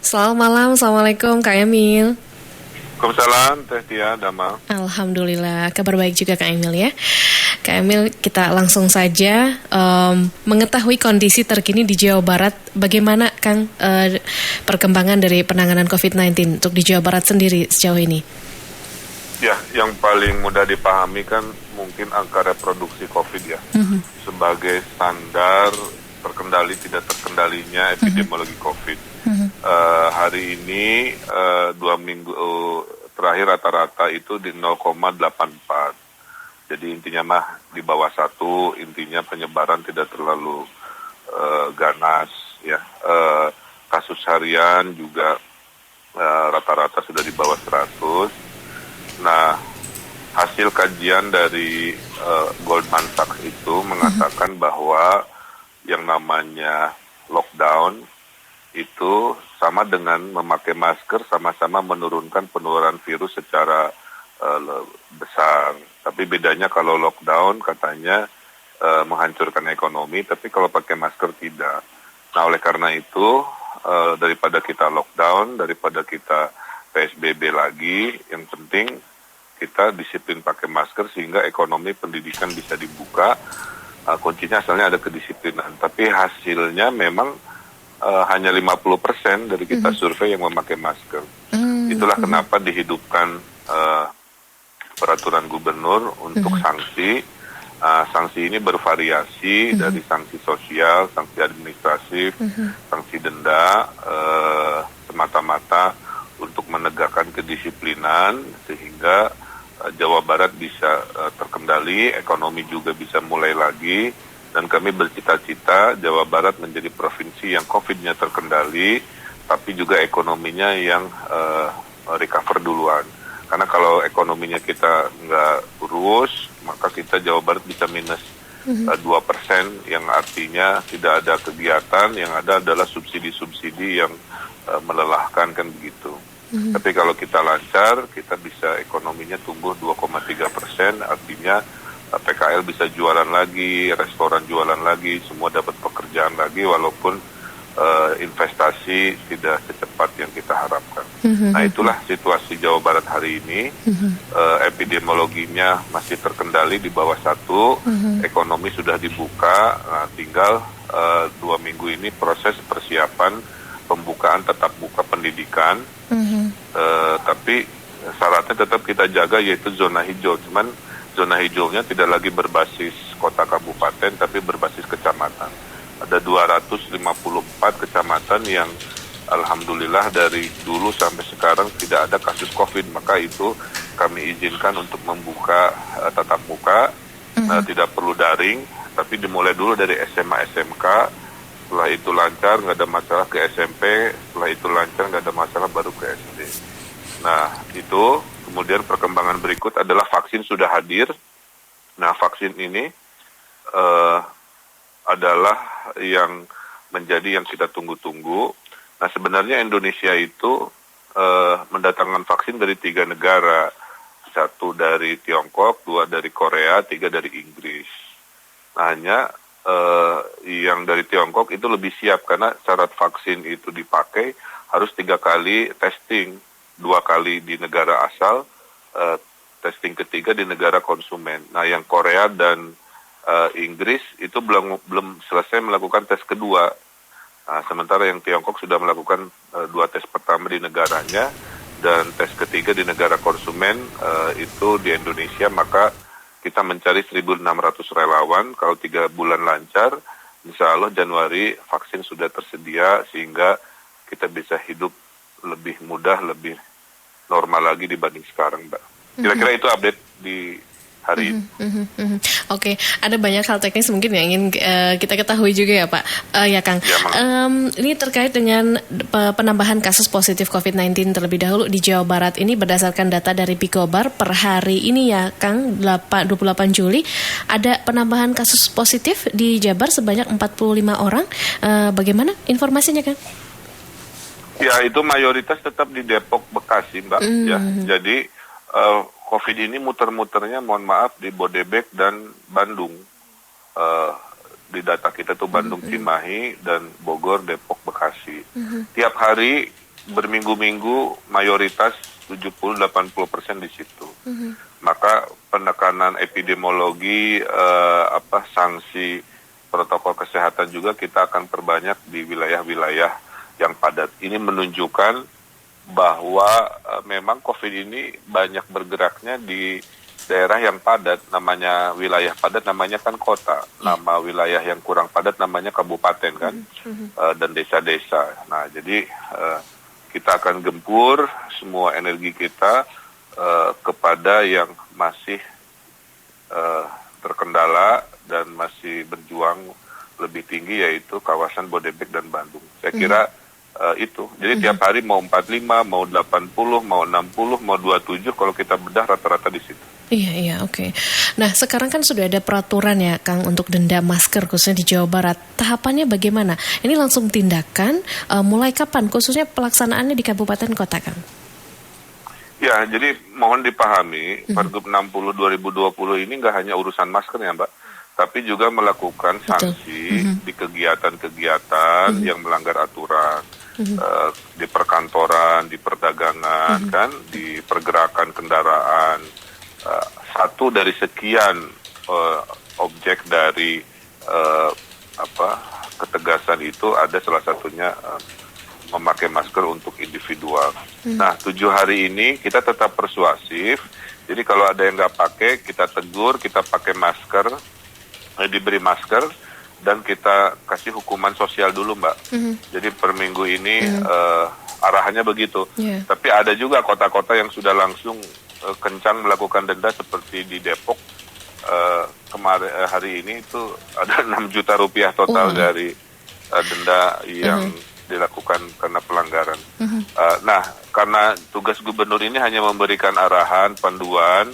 Selamat malam, Assalamualaikum Kak Emil. Waalaikumsalam, Teh Tia, Dama. Alhamdulillah, kabar baik juga Kak Emil ya. Kak Emil, kita langsung saja mengetahui kondisi terkini di Jawa Barat. Bagaimana Kang perkembangan dari penanganan COVID-19 untuk di Jawa Barat sendiri sejauh ini? Ya, yang paling mudah dipahami kan mungkin angka reproduksi COVID ya. Sebagai standar terkendali tidak terkendalinya epidemiologi COVID. Hari ini 2 minggu terakhir rata-rata itu di 0,84. Jadi intinya mah di bawah 1, intinya penyebaran tidak terlalu ganas ya. Kasus harian juga rata-rata sudah di bawah 100. Nah, hasil kajian dari Goldman Sachs itu mengatakan bahwa yang namanya lockdown itu sama dengan memakai masker, sama-sama menurunkan penularan virus secara besar. Tapi bedanya kalau lockdown katanya menghancurkan ekonomi, tapi kalau pakai masker tidak. Nah, oleh karena itu daripada kita lockdown, daripada kita PSBB lagi, yang penting kita disiplin pakai masker sehingga ekonomi pendidikan bisa dibuka. Kuncinya asalnya ada kedisiplinan, tapi hasilnya memang hanya 50% dari kita survei yang memakai masker. Itulah kenapa dihidupkan peraturan gubernur untuk sanksi. Sanksi ini bervariasi dari sanksi sosial, sanksi administratif, sanksi denda, semata-mata untuk menegakkan kedisiplinan sehingga Jawa Barat bisa terkendali, ekonomi juga bisa mulai lagi, dan kami bercita-cita Jawa Barat menjadi provinsi yang COVID-nya terkendali, tapi juga ekonominya yang recover duluan. Karena kalau ekonominya kita nggak urus, maka kita Jawa Barat bisa minus 2%, yang artinya tidak ada kegiatan, yang ada adalah subsidi-subsidi yang melelahkan, kan begitu. Tapi kalau kita lancar, kita bisa ekonominya tumbuh 2,3%, artinya PKL bisa jualan lagi, restoran jualan lagi, semua dapat pekerjaan lagi, walaupun investasi tidak secepat yang kita harapkan. Nah, itulah situasi Jawa Barat hari ini. Epidemiologinya masih terkendali di bawah 1, ekonomi sudah dibuka, nah, tinggal 2 minggu ini proses persiapan pembukaan tetap buka pendidikan. Tapi syaratnya tetap kita jaga, yaitu zona hijau. Cuman zona hijaunya tidak lagi berbasis kota kabupaten, tapi berbasis kecamatan. Ada 254 kecamatan yang alhamdulillah dari dulu sampai sekarang tidak ada kasus COVID, maka itu kami izinkan untuk membuka tatap muka, tidak perlu daring, tapi dimulai dulu dari SMA SMK, setelah itu lancar nggak ada masalah ke SMP, setelah itu lancar nggak ada masalah baru ke SD. Nah, itu kemudian perkembangan berikut adalah vaksin sudah hadir. Nah, vaksin ini adalah yang menjadi yang kita tunggu-tunggu. Nah, sebenarnya Indonesia itu mendatangkan vaksin dari 3 negara. 1 dari Tiongkok, 2 dari Korea, 3 dari Inggris. Nah, hanya yang dari Tiongkok itu lebih siap karena syarat vaksin itu dipakai harus 3 kali testing, 2 kali di negara asal, testing ketiga di negara konsumen. Nah, yang Korea dan Inggris itu belum selesai melakukan tes kedua. Nah, sementara yang Tiongkok sudah melakukan 2 tes pertama di negaranya dan tes ketiga di negara konsumen itu di Indonesia. Maka kita mencari 1.600 relawan. Kalau 3 bulan lancar, insya Allah Januari vaksin sudah tersedia sehingga kita bisa hidup lebih mudah, lebih normal lagi dibanding sekarang, Mbak. Kira-kira itu update di hari ini. Oke, ada banyak hal teknis mungkin yang ingin kita ketahui juga ya Pak. Ya Kang, ini terkait dengan penambahan kasus positif COVID-19 terlebih dahulu di Jawa Barat ini berdasarkan data dari Picobar per hari ini ya Kang, 28 Juli ada penambahan kasus positif di Jabar sebanyak 45 orang. Bagaimana informasinya Kang? Ya, itu mayoritas tetap di Depok, Bekasi, Mbak. Ya, jadi COVID ini muter-muternya, mohon maaf, di Bodebek dan Bandung. Di data kita tuh Bandung, Cimahi, dan Bogor, Depok, Bekasi. Tiap hari berminggu-minggu mayoritas 70-80% di situ. Maka penekanan epidemiologi, sanksi protokol kesehatan juga kita akan perbanyak di wilayah-wilayah yang padat. Ini menunjukkan bahwa memang COVID ini banyak bergeraknya di daerah yang padat, namanya wilayah padat namanya kan kota, nama wilayah yang kurang padat namanya kabupaten kan, dan desa-desa. Nah jadi kita akan gempur semua energi kita kepada yang masih terkendala dan masih berjuang lebih tinggi, yaitu kawasan Bodebek dan Bandung. Saya kira itu. Jadi tiap hari mau 45, mau 80, mau 60, mau 27, kalau kita bedah rata-rata di situ. Iya, oke. Nah, sekarang kan sudah ada peraturan ya, Kang, untuk denda masker khususnya di Jawa Barat. Tahapannya bagaimana? Ini langsung tindakan, mulai kapan? Khususnya pelaksanaannya di kabupaten kota, Kang? Ya, jadi mohon dipahami, Pergub 60 2020 ini nggak hanya urusan masker ya, Mbak, tapi juga melakukan sanksi di kegiatan-kegiatan yang melanggar aturan. Di perkantoran, di perdagangan, kan, di pergerakan kendaraan. Satu dari sekian objek dari ketegasan itu ada salah satunya memakai masker untuk individual. Nah, 7 hari ini kita tetap persuasif. Jadi kalau ada yang nggak pakai, kita tegur, kita pakai masker, diberi masker, dan kita kasih hukuman sosial dulu, Mbak. Jadi per minggu ini arahannya begitu. Tapi ada juga kota-kota yang sudah langsung kencang melakukan denda, seperti di Depok. Kemarin hari ini itu ada 6 juta rupiah total dari denda yang dilakukan karena pelanggaran. Nah, karena tugas gubernur ini hanya memberikan arahan, panduan,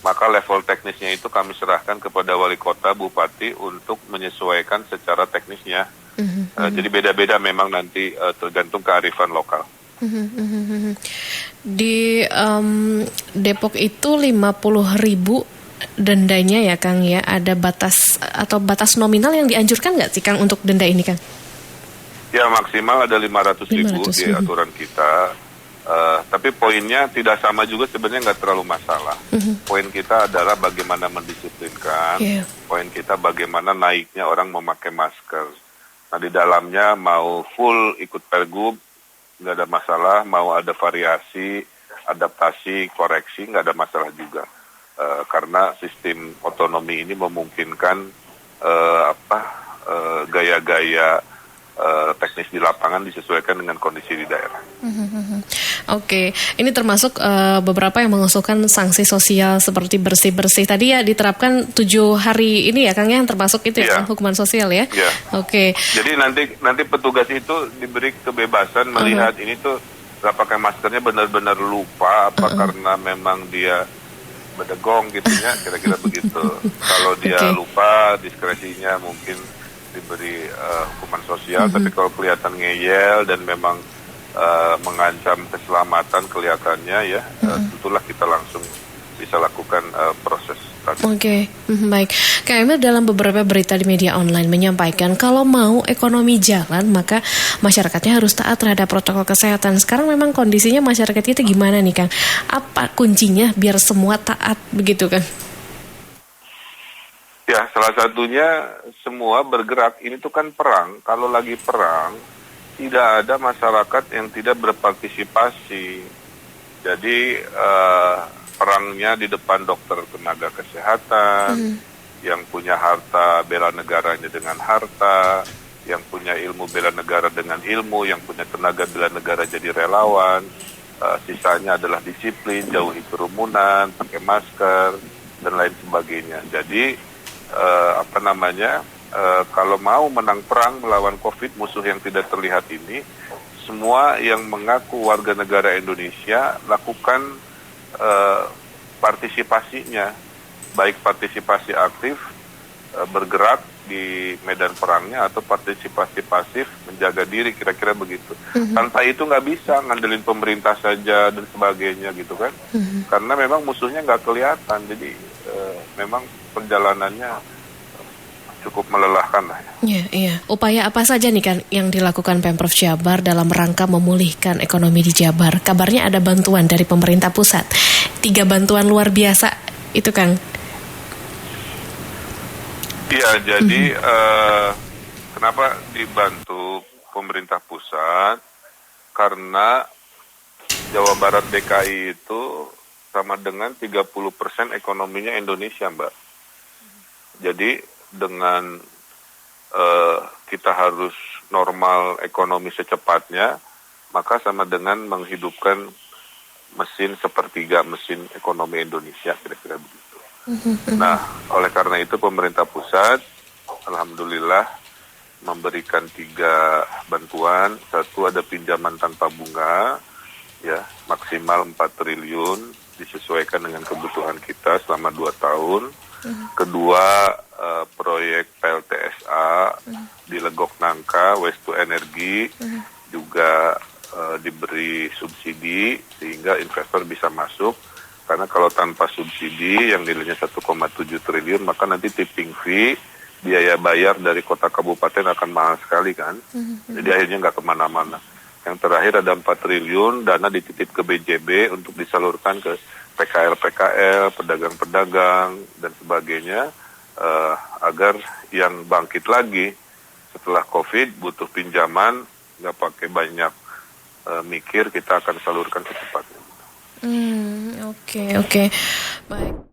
maka level teknisnya itu kami serahkan kepada wali kota, bupati untuk menyesuaikan secara teknisnya. Jadi beda-beda memang nanti tergantung kearifan lokal. Di Depok itu 50.000 dendanya ya, Kang, ya. Ada batas atau batas nominal yang dianjurkan nggak sih, Kang, untuk denda ini, Kang? Ya, maksimal ada 500.000 di aturan kita. Tapi poinnya tidak sama juga, sebenarnya nggak terlalu masalah. Poin kita adalah bagaimana mendisiplinkan. Poin kita bagaimana naiknya orang memakai masker. Nah, di dalamnya mau full ikut Pergub, nggak ada masalah. Mau ada variasi, adaptasi, koreksi, nggak ada masalah juga. Karena sistem otonomi ini memungkinkan gaya-gaya teknis di lapangan disesuaikan dengan kondisi di daerah. Oke, ini termasuk beberapa yang mengusulkan sanksi sosial seperti bersih-bersih. Tadi ya diterapkan 7 hari ini ya, Kang, yang termasuk itu ya, hukuman sosial ya. Oke. Jadi nanti petugas itu diberi kebebasan melihat ini tuh nggak pakai maskernya benar-benar lupa, apa karena memang dia bedegong gitunya, kira-kira begitu. Kalau dia lupa, diskresinya mungkin diberi hukuman sosial, tapi kalau kelihatan ngeyel dan memang mengancam keselamatan kelihatannya ya, tentulah kita langsung bisa lakukan proses tadi. Oke, baik. Kak Emil dalam beberapa berita di media online menyampaikan kalau mau ekonomi jalan maka masyarakatnya harus taat terhadap protokol kesehatan. Sekarang memang kondisinya masyarakat itu gimana nih, Kang? Apa kuncinya biar semua taat begitu, Kang? Ya, salah satunya semua bergerak. Ini tuh kan perang. Kalau lagi perang, tidak ada masyarakat yang tidak berpartisipasi. Jadi perangnya di depan dokter tenaga kesehatan, yang punya harta bela negaranya dengan harta, yang punya ilmu bela negara dengan ilmu, yang punya tenaga bela negara jadi relawan. Sisanya adalah disiplin, jauhi kerumunan, pakai masker, dan lain sebagainya. Jadi kalau mau menang perang melawan COVID, musuh yang tidak terlihat ini, semua yang mengaku warga negara Indonesia lakukan partisipasinya, baik partisipasi aktif bergerak di medan perangnya atau partisipasi pasif menjaga diri, kira-kira begitu. Tanpa itu nggak bisa ngandelin pemerintah saja dan sebagainya gitu kan, karena memang musuhnya nggak kelihatan. Jadi memang perjalanannya cukup melelahkan lah. Iya, iya. Upaya apa saja nih kan yang dilakukan Pemprov Jabar dalam rangka memulihkan ekonomi di Jabar? Kabarnya ada bantuan dari pemerintah pusat. 3 bantuan luar biasa itu, Kang. Iya, jadi kenapa dibantu pemerintah pusat? Karena Jawa Barat DKI itu sama dengan 30% ekonominya Indonesia, Mbak. Jadi dengan kita harus normal ekonomi secepatnya, maka sama dengan menghidupkan mesin sepertiga mesin ekonomi Indonesia, kira-kira begitu. Nah, oleh karena itu pemerintah pusat, alhamdulillah, memberikan 3 bantuan. Satu, ada pinjaman tanpa bunga, ya maksimal 4 triliun, disesuaikan dengan kebutuhan kita selama 2 tahun. Kedua, proyek PLTSA di Legok Nangka, Waste to Energy, juga diberi subsidi sehingga investor bisa masuk. Karena kalau tanpa subsidi yang nilainya 1,7 triliun, maka nanti tipping fee, biaya bayar dari kota kabupaten akan mahal sekali kan. Jadi akhirnya nggak kemana-mana. Yang terakhir ada 4 triliun, dana dititip ke BJB untuk disalurkan ke PKL, pedagang-pedagang, dan sebagainya, agar yang bangkit lagi setelah COVID butuh pinjaman, nggak pakai banyak mikir, kita akan salurkan secepatnya. Oke. Baik.